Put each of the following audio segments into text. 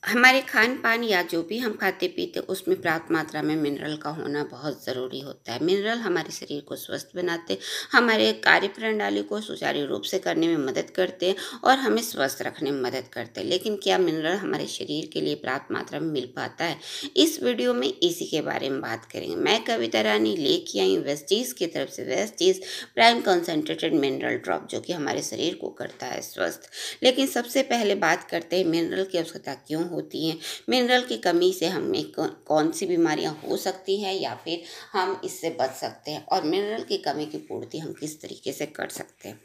हमारे खान-पान या जो भी हम खाते-पीते उसमें पर्याप्त मात्रा में मिनरल का होना बहुत ज़रूरी होता है। मिनरल हमारे शरीर को स्वस्थ बनाते, हमारे कार्य प्रणाली को सुचारू रूप से करने में मदद करते हैं और हमें स्वस्थ रखने में मदद करते हैं। लेकिन क्या मिनरल हमारे शरीर के लिए पर्याप्त मात्रा में मिल पाता है? इस वीडियो में इसी के बारे में बात करेंगे। मैं कविता रानी लेके आई हूँ वेस्टीज़ की तरफ से वेस्टीज़ प्राइम कंसंट्रेटेड मिनरल ड्रॉप, जो कि हमारे शरीर को करता है स्वस्थ। लेकिन सबसे पहले बात करते हैं मिनरल की आवश्यकता क्यों होती हैं, मिनरल की कमी से हमें कौन सी बीमारियां हो सकती हैं या फिर हम इससे बच सकते हैं, और मिनरल की कमी की पूर्ति हम किस तरीके से कर सकते हैं।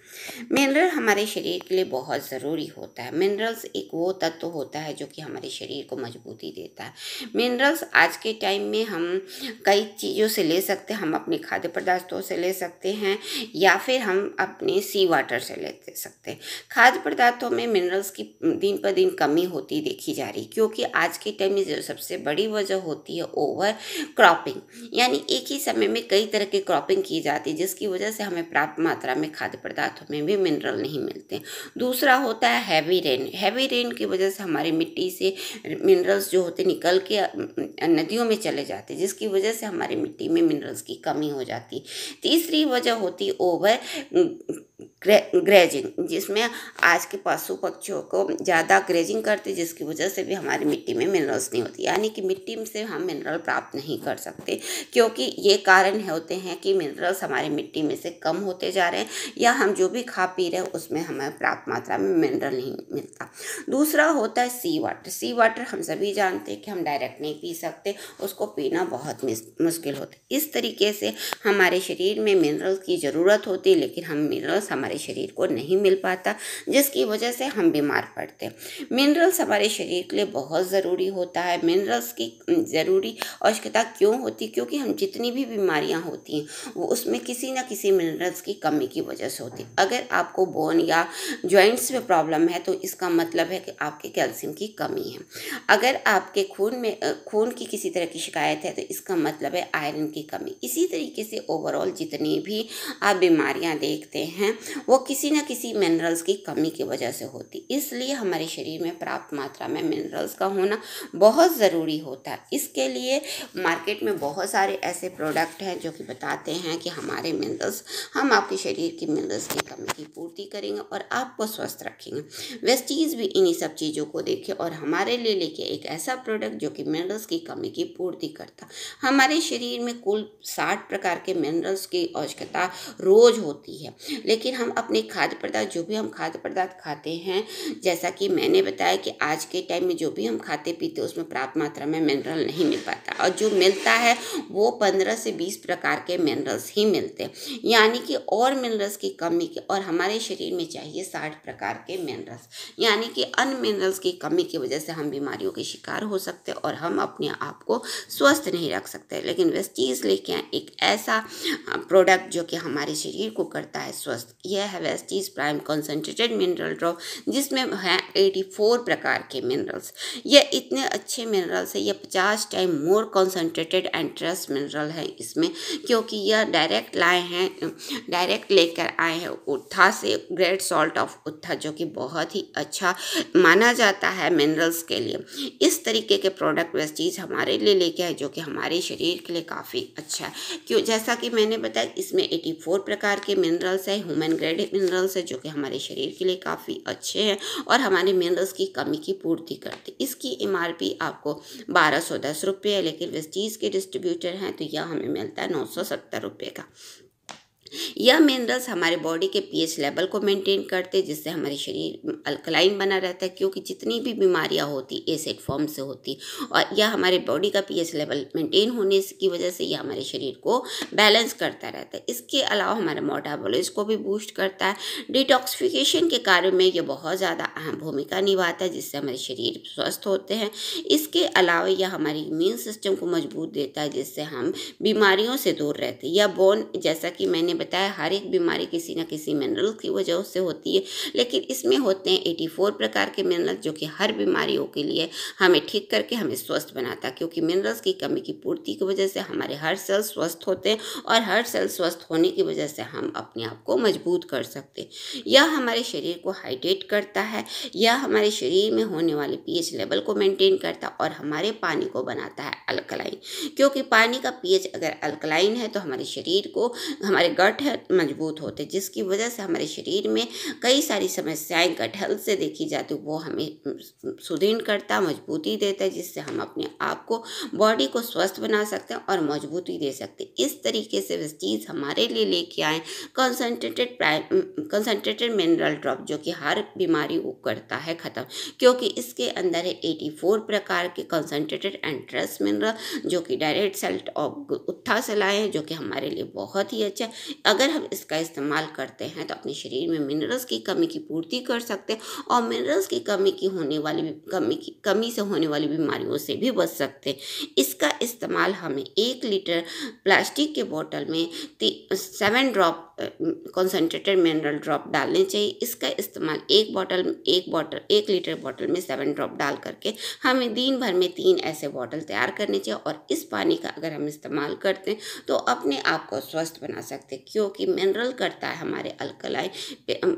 मिनरल हमारे शरीर के लिए बहुत ज़रूरी होता है। मिनरल्स एक वो तत्व होता है जो कि हमारे शरीर को मजबूती देता है। मिनरल्स आज के टाइम में हम कई चीज़ों से ले सकते हैं। हम अपने खाद्य पदार्थों से ले सकते हैं या फिर हम अपने सी वाटर से ले सकते हैं। खाद्य पदार्थों में मिनरल्स की दिन पर दिन कमी होती देखी जा रही, क्योंकि आज के टाइम में जो सबसे बड़ी वजह होती है ओवर क्रॉपिंग, यानी एक ही समय में कई तरह की क्रॉपिंग की जाती है, जिसकी वजह से हमें पर्याप्त मात्रा में खाद्य पदार्थों में भी मिनरल नहीं मिलते। दूसरा होता है हैवी रेन। हैवी रेन की वजह से हमारी मिट्टी से मिनरल्स जो होते निकल के नदियों में चले जाते, जिसकी वजह से हमारी मिट्टी में मिनरल्स की कमी हो जाती। तीसरी वजह होती ओवर ग्रेजिंग, जिसमें आज के पशु पक्षियों को ज़्यादा ग्रेजिंग करते, जिसकी वजह से भी हमारी मिट्टी में मिनरल्स नहीं होती, यानी कि मिट्टी से हम मिनरल प्राप्त नहीं कर सकते, क्योंकि ये कारण होते हैं कि मिनरल्स हमारी मिट्टी में से कम होते जा रहे हैं या हम जो भी खा पी रहे हैं उसमें हमें पर्याप्त मात्रा में मिनरल नहीं मिलता। दूसरा होता है सी वाटर। सी वाटर हम सभी जानते हैं कि हम डायरेक्ट नहीं पी सकते, उसको पीना बहुत मुश्किल होता है। इस तरीके से हमारे शरीर में मिनरल्स की ज़रूरत होती है, लेकिन हम मिनरल्स हमारे शरीर को नहीं मिल पाता, जिसकी वजह से हम बीमार पड़ते हैं। मिनरल्स हमारे शरीर के लिए बहुत ज़रूरी होता है। मिनरल्स की ज़रूरी आवश्यकता क्यों होती, क्योंकि हम जितनी भी बीमारियां होती हैं वो उसमें किसी न किसी मिनरल्स की कमी की वजह से होती है। अगर आपको बोन या जॉइंट्स में प्रॉब्लम है तो इसका मतलब है कि आपके कैल्शियम की कमी है। अगर आपके खून की किसी तरह की शिकायत है तो इसका मतलब है आयरन की कमी। इसी तरीके से ओवरऑल जितनी भी आप बीमारियां देखते हैं वो किसी न किसी मिनरल्स की कमी की वजह से होती। इसलिए हमारे शरीर में पर्याप्त मात्रा में मिनरल्स का होना बहुत ज़रूरी होता है। इसके लिए मार्केट में बहुत सारे ऐसे प्रोडक्ट हैं जो कि बताते हैं कि हमारे मिनरल्स, हम आपके शरीर की मिनरल्स की कमी की पूर्ति करेंगे और आपको स्वस्थ रखेंगे। वेस्टीज़ भी इन्हीं सब चीज़ों को देखे और हमारे लिए लेके एक ऐसा प्रोडक्ट जो कि मिनरल्स की कमी की पूर्ति करता। हमारे शरीर में कुल 60 प्रकार के मिनरल्स की आवश्यकता रोज होती है, लेकिन हम अपने खाद्य पदार्थ, जो भी हम खाद्य पदार्थ खाते हैं, जैसा कि मैंने बताया कि आज के टाइम में जो भी हम खाते पीते उसमें पर्याप्त मात्रा में मिनरल नहीं मिल पाता, और जो मिलता है वो 15 से 20 प्रकार के मिनरल्स ही मिलते हैं, यानी कि और मिनरल्स की कमी के, और हमारे शरीर में चाहिए 60 प्रकार के मिनरल्स, यानी कि अन्य मिनरल्स की कमी की वजह से हम बीमारियों के शिकार हो सकते हैं और हम अपने आप को स्वस्थ नहीं रख सकते। लेकिन वेस्टीज़ लेके आए एक ऐसा प्रोडक्ट जो कि हमारे शरीर को करता है स्वस्थ। यह है वेस्टीज़ प्राइम कंसंट्रेटेड मिनरल ड्रॉप, जिसमें है 84 प्रकार के मिनरल्स। ये इतने अच्छे मिनरल्स है, ये 50 time more concentrated and trace mineral है इसमें, क्योंकि यह डायरेक्ट लेकर आए हैं उत्था से, ग्रेट सॉल्ट ऑफ उत्था, जो कि बहुत ही अच्छा माना जाता है मिनरल्स के लिए। इस तरीके के प्रोडक्ट वेस्टीज़ हमारे लिए लेके आए जो कि हमारे शरीर के लिए काफ़ी अच्छा है। क्यों, जैसा कि मैंने बताया इसमें 84 प्रकार के मिनरल्स है, ह्यूमन ग्रेड मिनरल्स है, जो कि हमारे शरीर के लिए काफ़ी अच्छे हैं और हमारे मिनरल्स की कमी की पूर्ति करते। इसकी MRP आपको 1210 रुपये है, लेकिन वेस्टीज़ के डिस्ट्रीब्यूटर हैं तो यह हमें मिलता है 970 रुपये का। यह मिनरल्स हमारे बॉडी के pH लेवल को मेंटेन करते हैं, जिससे हमारे शरीर अल्कलाइन बना रहता है, क्योंकि जितनी भी बीमारियां होती एसिड फॉर्म से होती, और यह हमारे बॉडी का pH लेवल मेंटेन होने की वजह से यह हमारे शरीर को बैलेंस करता रहता है। इसके अलावा हमारे मेटाबॉलिज्म को भी बूस्ट करता है। डिटॉक्सिफिकेशन के कार्य में यह बहुत ज़्यादा अहम भूमिका निभाता है, जिससे हमारे शरीर स्वस्थ होते हैं। इसके अलावा यह हमारे इम्यून सिस्टम को मजबूत देता है, जिससे हम बीमारियों से दूर रहते हैं। यह बोन, जैसा कि मैंने बताया हर एक बीमारी किसी न किसी मिनरल की वजह से होती है, लेकिन इसमें होते हैं 84 प्रकार के मिनरल जो कि हर बीमारियों के लिए हमें ठीक करके हमें स्वस्थ बनाता है, क्योंकि मिनरल्स की कमी की पूर्ति की वजह से हमारे हर सेल स्वस्थ होते हैं और हर सेल स्वस्थ होने की वजह से हम अपने आप को मजबूत कर सकते हैं। यह हमारे शरीर को हाइड्रेट करता है, यह हमारे शरीर में होने वाले पीएच लेवल को मेंटेन करता है और हमारे पानी को बनाता है अल्कलाइन, क्योंकि पानी का पीएच अगर अल्कलाइन है तो हमारे शरीर को, हमारे गट है मजबूत होते, जिसकी वजह से हमारे शरीर में कई सारी समस्याएं गट हेल्थ से देखी जाती, वो हमें सुदृढ़ करता, मजबूती देता है, जिससे हम अपने आप को, बॉडी को स्वस्थ बना सकते हैं और मजबूती दे सकते हैं। इस तरीके से वेस्टीज हमारे लिए लेके आए कंसनट्रेटेड मिनरल ड्रॉप, जो कि हर बीमारी को करता है ख़त्म, क्योंकि इसके अंदर है 84 प्रकार के कंसनट्रेटेड एंड ट्रेस मिनरल, जो कि डायरेक्ट सेल्ट और उत्था से लाए हैं, जो कि हमारे लिए बहुत ही अच्छा है। अगर हम इसका इस्तेमाल करते हैं तो अपने शरीर में मिनरल्स की कमी की पूर्ति कर सकते हैं और मिनरल्स की कमी से होने वाली बीमारियों से भी बच सकते हैं। इसका इस्तेमाल हमें 1 लीटर प्लास्टिक के बोतल में 7 ड्रॉप कंसनट्रेटेड मिनरल ड्रॉप डालने चाहिए। इसका इस्तेमाल एक लीटर बोतल में 7 ड्रॉप डाल करके हमें दिन भर में 3 ऐसे बोतल तैयार करने चाहिए और इस पानी का अगर हम इस्तेमाल करते हैं तो अपने आप को स्वस्थ बना सकते हैं, क्योंकि मिनरल करता है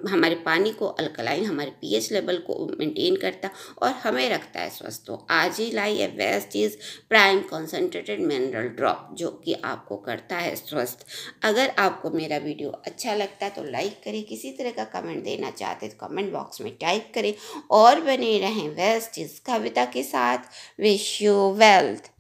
हमारे पानी को अल्कलाइन, हमारे पीएच लेवल को मेंटेन करता और हमें रखता है स्वस्थ। तो आज ही लाइए Vestige prime concentrated mineral drop, जो कि आपको करता है स्वस्थ। अगर आपको मेरा वीडियो अच्छा लगता है तो लाइक करें, किसी तरह का कमेंट देना चाहते तो कमेंट बॉक्स में टाइप करें और बने रहें वेस्टीज कविता के साथ। Wish you wealth.